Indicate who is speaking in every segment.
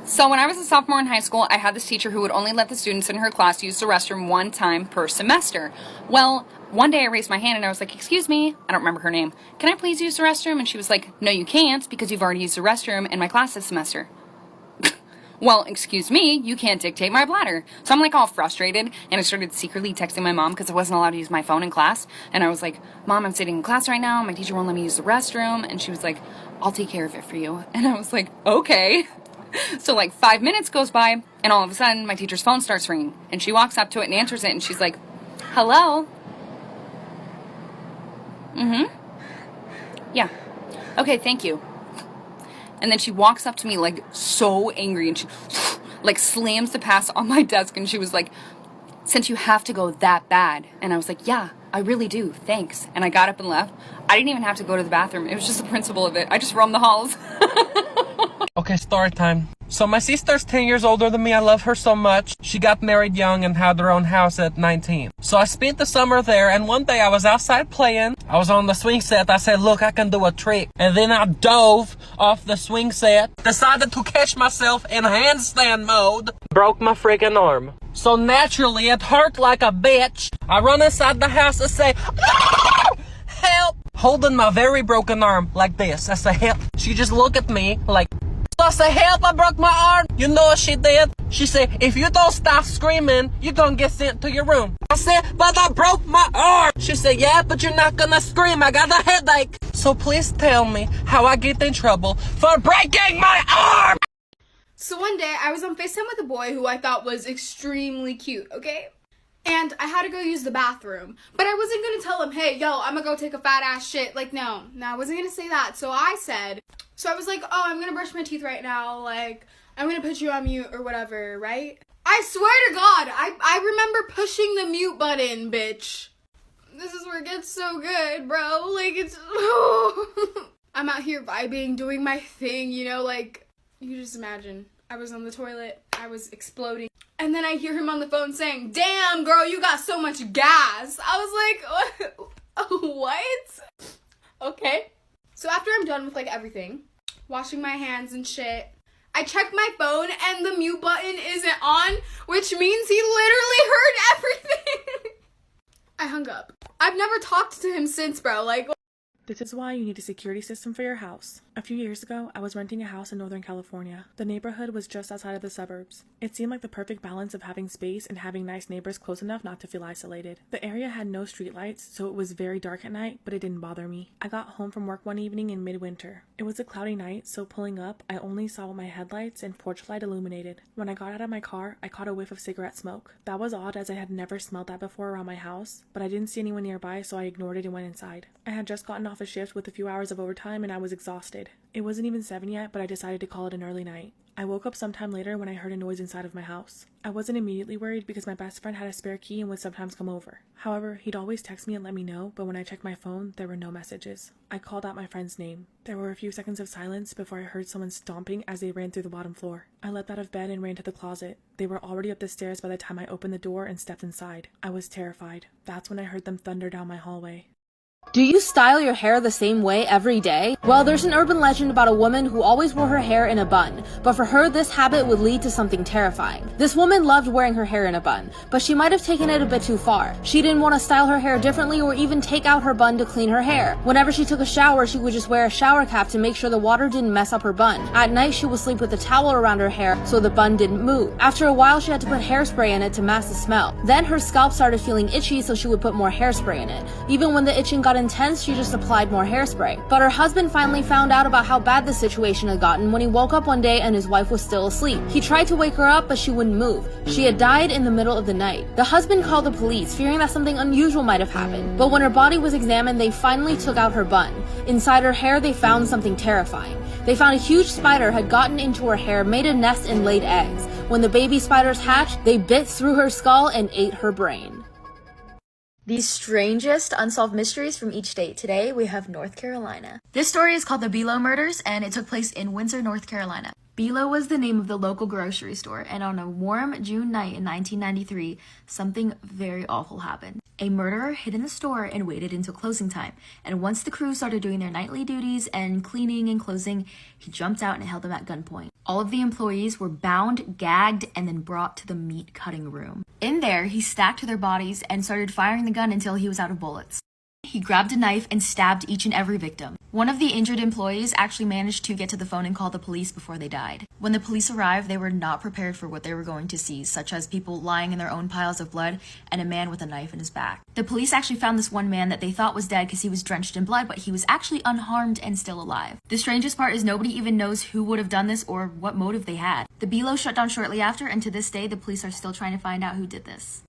Speaker 1: So when I was a sophomore in high school, I had this teacher who would only let the students in her class use the restroom one time per semester. Well, one day I raised my hand and I was like, excuse me, I don't remember her name. Can I please use the restroom? And she was like, no, you can't because you've already used the restroom in my class this semester. Well, excuse me, you can't dictate my bladder. So I'm like all frustrated and I started secretly texting my mom because I wasn't allowed to use my phone in class. And I was like, Mom, I'm sitting in class right now. My teacher won't let me use the restroom. And she was like, I'll take care of it for you. And I was like, okay. So like 5 minutes goes by and all of a sudden my teacher's phone starts ringing and she walks up to it and answers it and she's like, hello? Yeah. Okay, thank you. And then she walks up to me like so angry and she like slams the pass on my desk and she was like, since you have to go that bad. And I was like, yeah, I really do. Thanks. And I got up and left. I didn't even have to go to the bathroom. It was just the principle of it. I just roamed the halls.
Speaker 2: Okay, story time. So my sister's 10 years older than me. I love her so much. She got married young and had their own house at 19. So I spent the summer there, and one day I was outside playing. I was on the swing set. I said, look, I can do a trick. And then I dove off the swing set, decided to catch myself in handstand mode, broke my freaking arm. So naturally, it hurt like a bitch. I run inside the house and say, no! Help! Holding my very broken arm like this. I say, help. She just looked at me like, so I say, help, I broke my arm. You know what she did? She said, if you don't stop screaming, you're gonna get sent to your room. I said, but I broke my arm. She said, yeah, but you're not gonna scream. I got a headache. So please tell me how I get in trouble for breaking my arm.
Speaker 3: So one day, I was on FaceTime with a boy who I thought was extremely cute, okay? And I had to go use the bathroom. But I wasn't gonna tell him, hey, yo, I'm gonna go take a fat ass shit. Like, no, I wasn't gonna say that. So I was like, oh, I'm gonna brush my teeth right now. Like, I'm gonna put you on mute or whatever, right? I swear to God, I remember pushing the mute button, bitch. This is where it gets so good, bro. Like, it's, I'm out here vibing, doing my thing, you know, like, you just imagine. I was on the toilet, I was exploding. And then I hear him on the phone saying, damn, girl, you got so much gas. I was like, what? Okay. So after I'm done with, like, everything, washing my hands and shit, I check my phone and the mute button isn't on, which means he literally heard everything. I hung up. I've never talked to him since, bro. Like,
Speaker 4: this is why you need a security system for your house. A few years ago, I was renting a house in Northern California. The neighborhood was just outside of the suburbs. It seemed like the perfect balance of having space and having nice neighbors close enough not to feel isolated. The area had no streetlights, so it was very dark at night, but it didn't bother me. I got home from work one evening in midwinter. It was a cloudy night, so pulling up, I only saw what my headlights and porch light illuminated. When I got out of my car, I caught a whiff of cigarette smoke. That was odd as I had never smelled that before around my house, but I didn't see anyone nearby, so I ignored it and went inside. I had just gotten off a shift with a few hours of overtime and I was exhausted. It wasn't even 7 yet, but I decided to call it an early night. I woke up sometime later when I heard a noise inside of my house. I wasn't immediately worried because my best friend had a spare key and would sometimes come over. However, he'd always text me and let me know, but when I checked my phone, there were no messages. I called out my friend's name. There were a few seconds of silence before I heard someone stomping as they ran through the bottom floor. I leapt out of bed and ran to the closet. They were already up the stairs by the time I opened the door and stepped inside. I was terrified. That's when I heard them thunder down my hallway.
Speaker 5: Do you style your hair the same way every day? Well, there's an urban legend about a woman who always wore her hair in a bun, but for her, this habit would lead to something terrifying. This woman loved wearing her hair in a bun, but she might have taken it a bit too far. She didn't want to style her hair differently or even take out her bun to clean her hair. Whenever she took a shower, she would just wear a shower cap to make sure the water didn't mess up her bun. At night, she would sleep with a towel around her hair so the bun didn't move. After a while, she had to put hairspray in it to mask the smell. Then her scalp started feeling itchy, so she would put more hairspray in it. Even when the itching got intense, she just applied more hairspray. But her husband finally found out about how bad the situation had gotten when he woke up one day and his wife was still asleep. He tried to wake her up, but she wouldn't move. She had died in the middle of the night. The husband called the police, fearing that something unusual might have happened. But when her body was examined, they finally took out her bun. Inside her hair, they found something terrifying. They found a huge spider had gotten into her hair, made a nest, and laid eggs. When the baby spiders hatched, they bit through her skull and ate her brain.
Speaker 6: The strangest unsolved mysteries from each state. Today, we have North Carolina. This story is called the Below Murders, and it took place in Windsor, North Carolina. Bilo was the name of the local grocery store, and on a warm June night in 1993, something very awful happened. A murderer hid in the store and waited until closing time, and once the crew started doing their nightly duties and cleaning and closing, he jumped out and held them at gunpoint. All of the employees were bound, gagged, and then brought to the meat cutting room. In there, he stacked their bodies and started firing the gun until he was out of bullets. He grabbed a knife and stabbed each and every victim. One of the injured employees actually managed to get to the phone and call the police before they died. When the police arrived, they were not prepared for what they were going to see, such as people lying in their own piles of blood and a man with a knife in his back. The police actually found this one man that they thought was dead because he was drenched in blood, but he was actually unharmed and still alive. The strangest part is nobody even knows who would have done this or what motive they had. The Bilo shut down shortly after, and to this day, the police are still trying to find out who did this.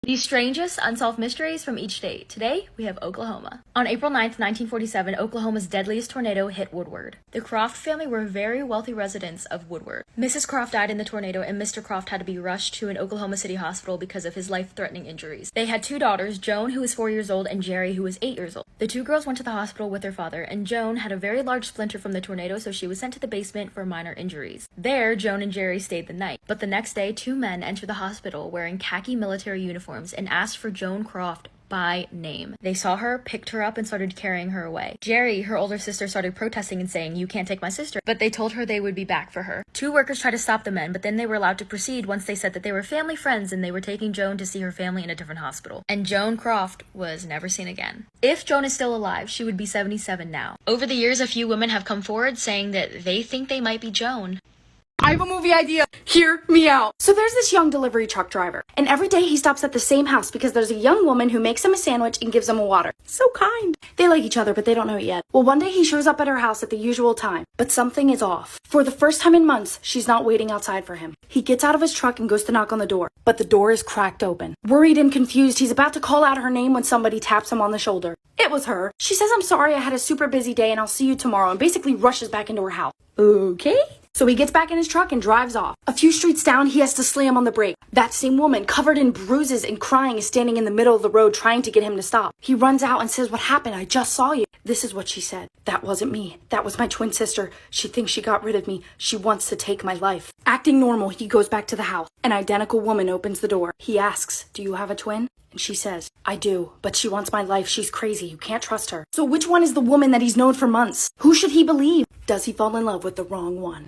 Speaker 5: The strangest unsolved mysteries from each state. Today, we have Oklahoma. On April 9th, 1947, Oklahoma's deadliest tornado hit Woodward. The Croft family were very wealthy residents of Woodward. Mrs. Croft died in the tornado, and Mr. Croft had to be rushed to an Oklahoma City hospital because of his life-threatening injuries. They had two daughters, Joan, who was 4 years old, and Jerry, who was 8 years old. The two girls went to the hospital with their father, and Joan had a very large splinter from the tornado, so she was sent to the basement for minor injuries. There, Joan and Jerry stayed the night. But the next day, two men entered the hospital wearing khaki military uniforms and asked for Joan Croft by name. They saw her, picked her up, and started carrying her away. Jerry, her older sister, started protesting and saying, "You can't take my sister," but they told her they would be back for her. Two workers tried to stop the men, but then they were allowed to proceed once they said that they were family friends and they were taking Joan to see her family in a different hospital. And Joan Croft was never seen again. If Joan is still alive, she would be 77 now. Over the years, a few women have come forward saying that they think they might be Joan.
Speaker 3: I have a movie idea. Hear me out. So there's this young delivery truck driver, and every day he stops at the same house because there's a young woman who makes him a sandwich and gives him a water. So kind. They like each other, but they don't know it yet. Well, one day he shows up at her house at the usual time, but something is off. For the first time in months, she's not waiting outside for him. He gets out of his truck and goes to knock on the door, but the door is cracked open. Worried and confused, he's about to call out her name when somebody taps him on the shoulder. It was her. She says, "I'm sorry, I had a super busy day and I'll see you tomorrow," and basically rushes back into her house. Okay. So he gets back in his truck and drives off. A few streets down, he has to slam on the brake. That same woman, covered in bruises and crying, is standing in the middle of the road trying to get him to stop. He runs out and says, "What happened? I just saw you." This is what she said. "That wasn't me. That was my twin sister. She thinks she got rid of me. She wants to take my life." Acting normal, he goes back to the house. An identical woman opens the door. He asks, "Do you have a twin?" And she says, "I do, but she wants my life. She's crazy. You can't trust her." So which one is the woman that he's known for months? Who should he believe? Does he fall in love with the wrong one?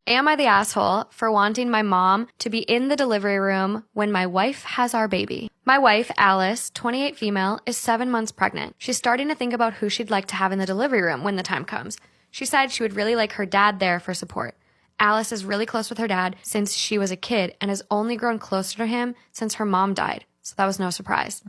Speaker 7: Am I the asshole for wanting my mom to be in the delivery room when my wife has our baby? My wife, Alice, 28 female, is 7 months pregnant. She's starting to think about who she'd like to have in the delivery room when the time comes. She said she would really like her dad there for support. Alice is really close with her dad since she was a kid and has only grown closer to him since her mom died, so that was no surprise.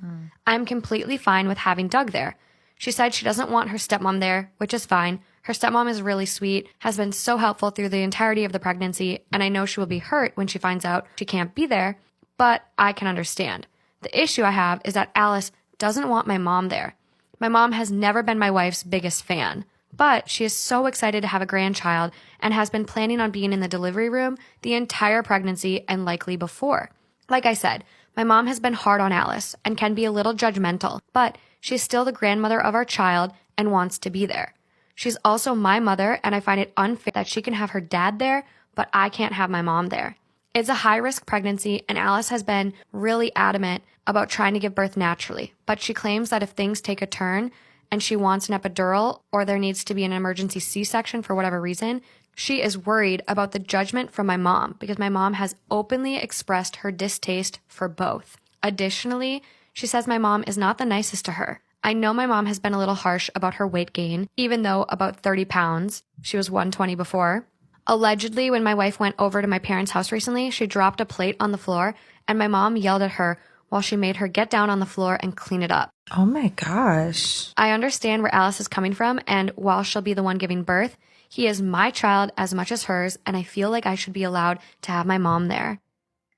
Speaker 7: I'm completely fine with having Doug there. She said she doesn't want her stepmom there, which is fine. Her stepmom is really sweet, has been so helpful through the entirety of the pregnancy, and I know she will be hurt when she finds out she can't be there, but I can understand. The issue I have is that Alice doesn't want my mom there. My mom has never been my wife's biggest fan, but she is so excited to have a grandchild and has been planning on being in the delivery room the entire pregnancy and likely before. Like I said, my mom has been hard on Alice and can be a little judgmental, but she's still the grandmother of our child and wants to be there. She's also my mother, and I find it unfair that she can have her dad there, but I can't have my mom there. It's a high-risk pregnancy, and Alice has been really adamant about trying to give birth naturally, but she claims that if things take a turn and she wants an epidural or there needs to be an emergency C-section for whatever reason, she is worried about the judgment from my mom because my mom has openly expressed her distaste for both. Additionally, she says my mom is not the nicest to her. I know my mom has been a little harsh about her weight gain, even though about 30 pounds. She was 120 before. Allegedly, when my wife went over to my parents' house recently, she dropped a plate on the floor, and my mom yelled at her while she made her get down on the floor and clean it up.
Speaker 8: Oh my gosh.
Speaker 7: I understand where Alice is coming from, and while she'll be the one giving birth, he is my child as much as hers, and I feel like I should be allowed to have my mom there.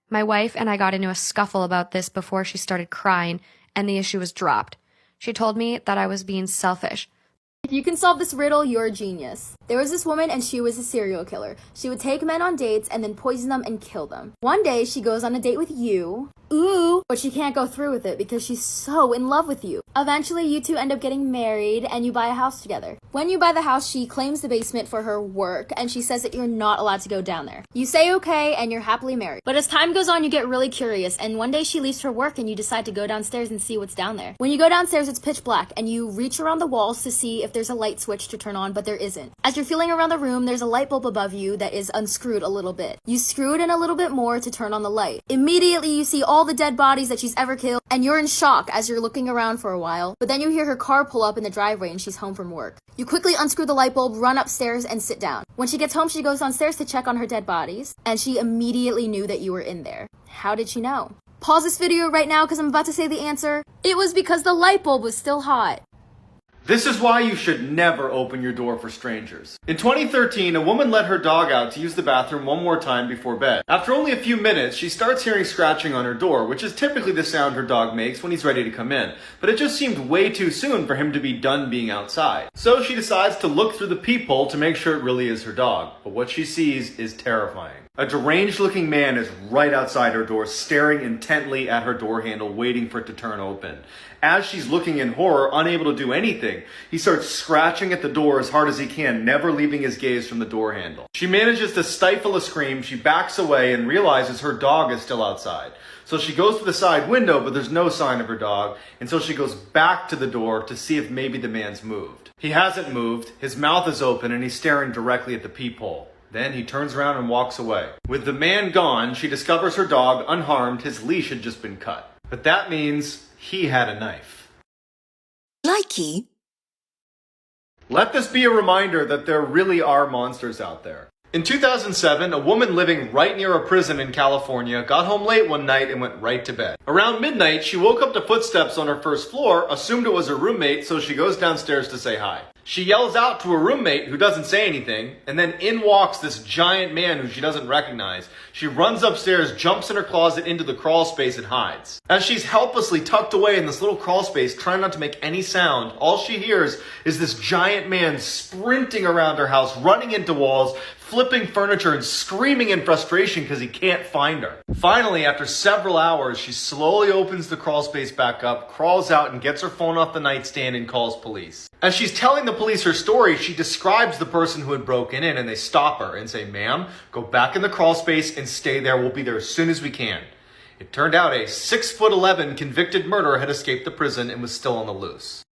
Speaker 7: My wife and I got into a scuffle about this before she started crying, and the issue was dropped. She told me that I was being selfish.
Speaker 5: If you can solve this riddle, you're a genius. There was this woman and she was a serial killer. She would take men on dates and then poison them and kill them. One day she goes on a date with you,
Speaker 6: ooh, but she can't go through with it because she's so in love with you. Eventually, you two end up getting married and you buy a house together. When you buy the house, she claims the basement for her work and she says that you're not allowed to go down there. You say okay and you're happily married. But as time goes on, you get really curious and one day she leaves for work and you decide to go downstairs and see what's down there. When you go downstairs, it's pitch black and you reach around the walls to see if there's a light switch to turn on, but there isn't. As you're feeling around the room, there's a light bulb above you that is unscrewed a little bit. You screw it in a little bit more to turn on the light. Immediately, you see all the dead bodies that she's ever killed and you're in shock as you're looking around for a while, but then you hear her car pull up in the driveway and she's home from work. You quickly unscrew the light bulb, run upstairs, and sit down. When she gets home, she goes downstairs to check on her dead bodies, and she immediately knew that you were in there. How did she know? Pause this video right now because I'm about to say the answer. It was because the light bulb was still hot.
Speaker 9: This is why you should never open your door for strangers. In 2013, a woman let her dog out to use the bathroom one more time before bed. After only a few minutes, she starts hearing scratching on her door, which is typically the sound her dog makes when he's ready to come in. But it just seemed way too soon for him to be done being outside. So she decides to look through the peephole to make sure it really is her dog. But what she sees is terrifying. A deranged-looking man is right outside her door, staring intently at her door handle, waiting for it to turn open. As she's looking in horror, unable to do anything, he starts scratching at the door as hard as he can, never leaving his gaze from the door handle. She manages to stifle a scream, she backs away and realizes her dog is still outside. So she goes to the side window, but there's no sign of her dog, and so she goes back to the door to see if maybe the man's moved. He hasn't moved, his mouth is open, and he's staring directly at the peephole. Then he turns around and walks away. With the man gone, she discovers her dog unharmed, his leash had just been cut. But that means he had a knife.
Speaker 10: Likey.
Speaker 9: Let this be a reminder that there really are monsters out there. In 2007, a woman living right near a prison in California got home late one night and went right to bed. Around midnight, she woke up to footsteps on her first floor, assumed it was her roommate, so she goes downstairs to say hi. She yells out to her roommate, who doesn't say anything, and then in walks this giant man who she doesn't recognize. She runs upstairs, jumps in her closet into the crawl space, and hides. As she's helplessly tucked away in this little crawl space, trying not to make any sound, all she hears is this giant man sprinting around her house, running into walls, flipping furniture, and screaming in frustration because he can't find her. Finally, after several hours, she slowly opens the crawl space back up, crawls out, and gets her phone off the nightstand and calls police. As she's telling the police her story, she describes the person who had broken in, and they stop her and say, "Ma'am, go back in the crawl space and stay there. We'll be there as soon as we can." It turned out a 6'11" convicted murderer had escaped the prison and was still on the loose.